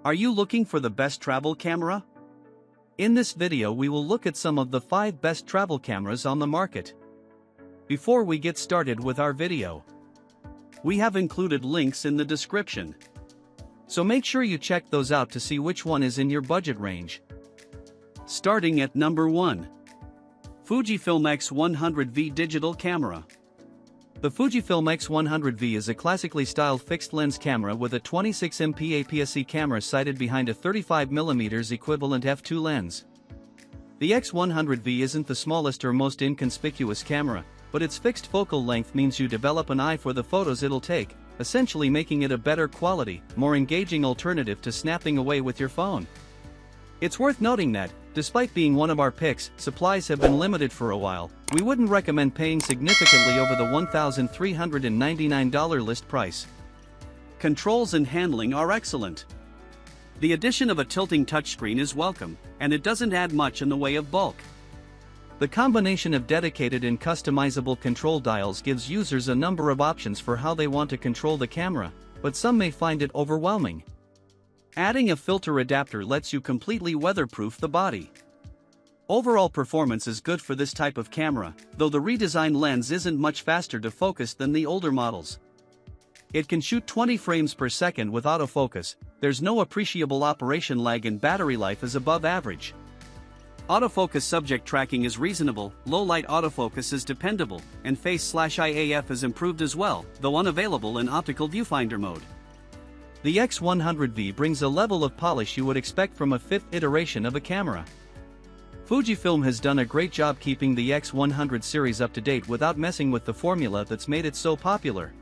Are you looking for the best travel camera? In this video we will look at some of the 5 best travel cameras on the market. Before we get started with our video, we have included links in the description. So make sure you check those out to see which one is in your budget range. Starting at number 1. Fujifilm X100V Digital Camera. The Fujifilm X100V is a classically styled fixed-lens camera with a 26MP APS-C camera sighted behind a 35mm equivalent f2 lens. The X100V isn't the smallest or most inconspicuous camera, but its fixed focal length means you develop an eye for the photos it'll take, essentially making it a better quality, more engaging alternative to snapping away with your phone. It's worth noting that, despite being one of our picks, supplies have been limited for a while. We wouldn't recommend paying significantly over the $1,399 list price. Controls and handling are excellent. The addition of a tilting touchscreen is welcome, and it doesn't add much in the way of bulk. The combination of dedicated and customizable control dials gives users a number of options for how they want to control the camera, but some may find it overwhelming. Adding a filter adapter lets you completely weatherproof the body. Overall performance is good for this type of camera, though the redesigned lens isn't much faster to focus than the older models. It can shoot 20 frames per second with autofocus, there's no appreciable operation lag, and battery life is above average. Autofocus subject tracking is reasonable, low-light autofocus is dependable, and face/IAF is improved as well, though unavailable in optical viewfinder mode. The X100V brings a level of polish you would expect from a 5th iteration of a camera. Fujifilm has done a great job keeping the X100 series up to date without messing with the formula that's made it so popular.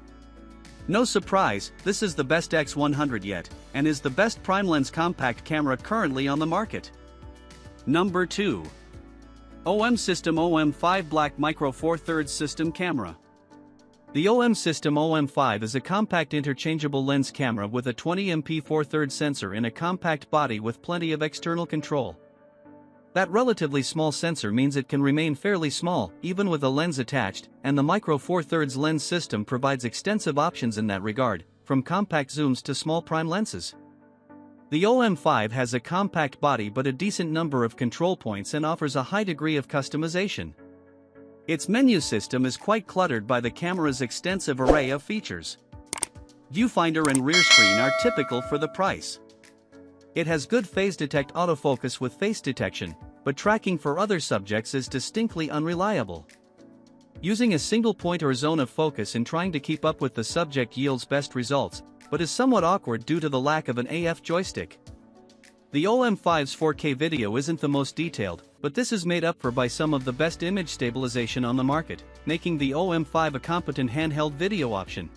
No surprise, this is the best X100 yet, and is the best prime lens compact camera currently on the market. Number 2. OM System OM5 Black Micro Four Thirds System Camera. The OM System OM5 is a compact interchangeable lens camera with a 20MP 4/3 sensor in a compact body with plenty of external control. That relatively small sensor means it can remain fairly small, even with a lens attached, and the Micro Four Thirds lens system provides extensive options in that regard, from compact zooms to small prime lenses. The OM5 has a compact body but a decent number of control points and offers a high degree of customization. Its menu system is quite cluttered by the camera's extensive array of features. Viewfinder and rear screen are typical for the price. It has good phase detect autofocus with face detection, but tracking for other subjects is distinctly unreliable. Using a single point or zone of focus in trying to keep up with the subject yields best results, but is somewhat awkward due to the lack of an AF joystick. The OM5's 4K video isn't the most detailed, but this is made up for by some of the best image stabilization on the market, making the OM5 a competent handheld video option.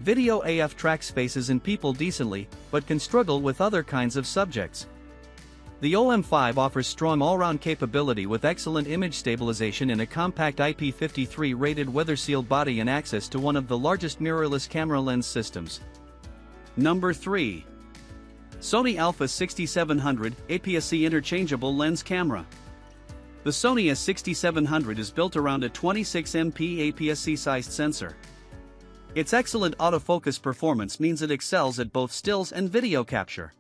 Video AF tracks faces and people decently, but can struggle with other kinds of subjects. The OM5 offers strong all-round capability with excellent image stabilization in a compact IP53 rated weather-sealed body and access to one of the largest mirrorless camera lens systems. Number 3. Sony Alpha 6700 APS-C Interchangeable Lens Camera. The Sony A6700 is built around a 26MP APS-C sized sensor. Its excellent autofocus performance means it excels at both stills and video capture.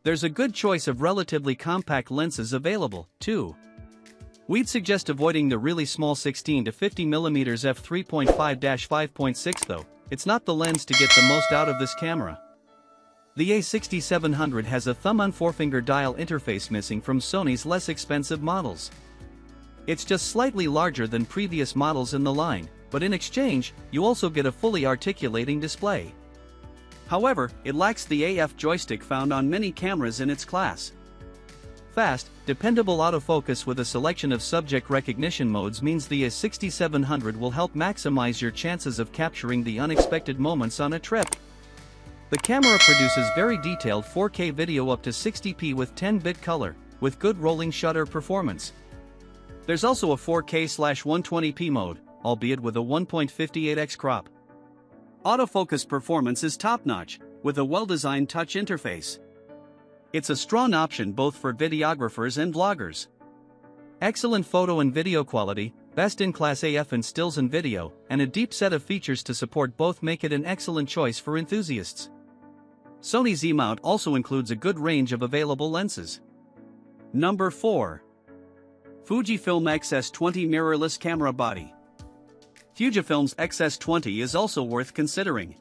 There's a good choice of relatively compact lenses available, too. We'd suggest avoiding the really small 16 to 50mm f3.5-5.6 though, it's not the lens to get the most out of this camera. The A6700 has a thumb and forefinger dial interface missing from Sony's less expensive models. It's just slightly larger than previous models in the line, but in exchange, you also get a fully articulating display. However, it lacks the AF joystick found on many cameras in its class. Fast, dependable autofocus with a selection of subject recognition modes means the A6700 will help maximize your chances of capturing the unexpected moments on a trip. The camera produces very detailed 4K video up to 60p with 10-bit color, with good rolling shutter performance. There's also a 4K/120p mode, albeit with a 1.58x crop. Autofocus performance is top-notch, with a well-designed touch interface. It's a strong option both for videographers and vloggers. Excellent photo and video quality, best-in-class AF and stills and video, and a deep set of features to support both make it an excellent choice for enthusiasts. Sony Z-mount also includes a good range of available lenses. Number 4. Fujifilm X-S20 Mirrorless Camera Body. Fujifilm's X-S20 is also worth considering.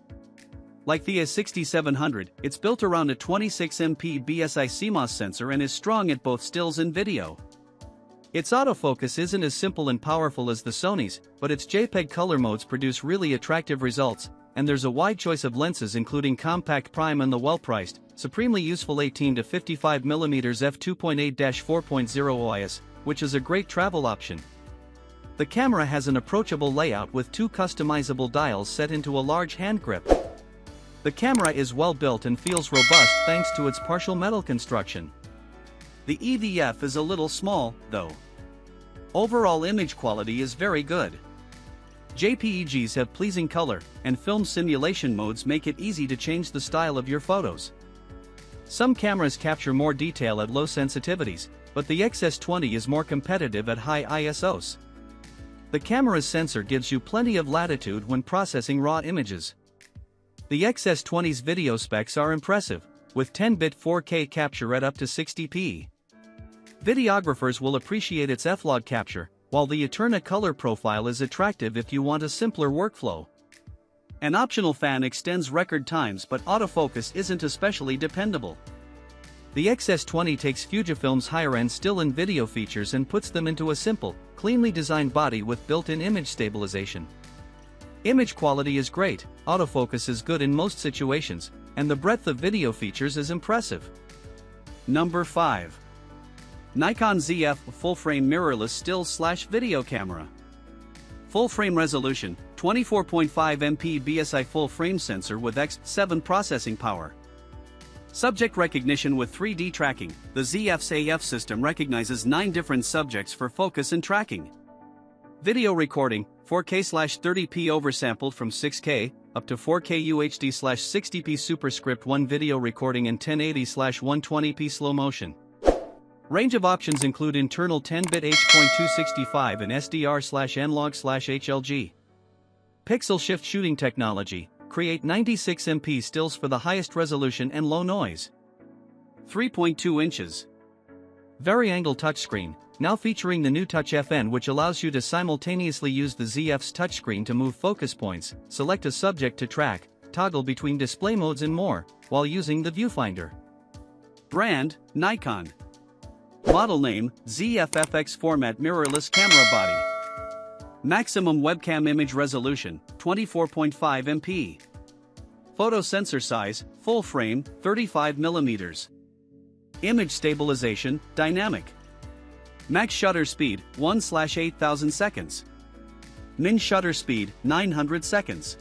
Like the A6700, it's built around a 26MP BSI CMOS sensor and is strong at both stills and video. Its autofocus isn't as simple and powerful as the Sony's, but its JPEG color modes produce really attractive results, and there's a wide choice of lenses including compact prime and the well-priced, supremely useful 18 to 55mm f2.8-4.0 OIS, which is a great travel option. The camera has an approachable layout with 2 customizable dials set into a large hand grip. The camera is well built and feels robust thanks to its partial metal construction. The EVF is a little small, though. Overall image quality is very good. JPEGs have pleasing color, and film simulation modes make it easy to change the style of your photos. Some cameras capture more detail at low sensitivities, but the X-S20 is more competitive at high ISOs. The camera's sensor gives you plenty of latitude when processing raw images. The X-S20's video specs are impressive, with 10-bit 4K capture at up to 60p. Videographers will appreciate its F-Log capture, while the Eterna color profile is attractive if you want a simpler workflow. An optional fan extends record times, but autofocus isn't especially dependable. The X-S20 takes Fujifilm's higher-end still and video features and puts them into a simple, cleanly designed body with built-in image stabilization. Image quality is great, autofocus is good in most situations, and the breadth of video features is impressive. Number 5. Nikon ZF Full-Frame Mirrorless Still/Video Camera. Full-frame resolution, 24.5MP BSI full-frame sensor with X7 processing power. Subject recognition with 3D tracking. The ZF's AF system recognizes 9 different subjects for focus and tracking. Video recording, 4K/30p oversampled from 6K, up to 4K UHD/60p Superscript 1 video recording and 1080/120p slow motion. Range of options include internal 10-bit H.265 and SDR/N-Log/HLG. Pixel shift shooting technology, create 96MP stills for the highest resolution and low noise. 3.2 inches. Vari-angle touchscreen, now featuring the new Touch FN, which allows you to simultaneously use the ZF's touchscreen to move focus points, select a subject to track, toggle between display modes and more, while using the viewfinder. Brand, Nikon. Model name, ZF-FX Format Mirrorless Camera Body. Maximum webcam image resolution, 24.5MP. Photo sensor size, full frame, 35mm. Image stabilization, dynamic. Max shutter speed, 1/8000 seconds. Min shutter speed, 900 seconds.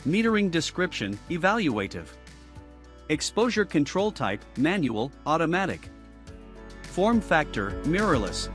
Metering description, evaluative. Exposure control type, manual, automatic. Form factor, mirrorless.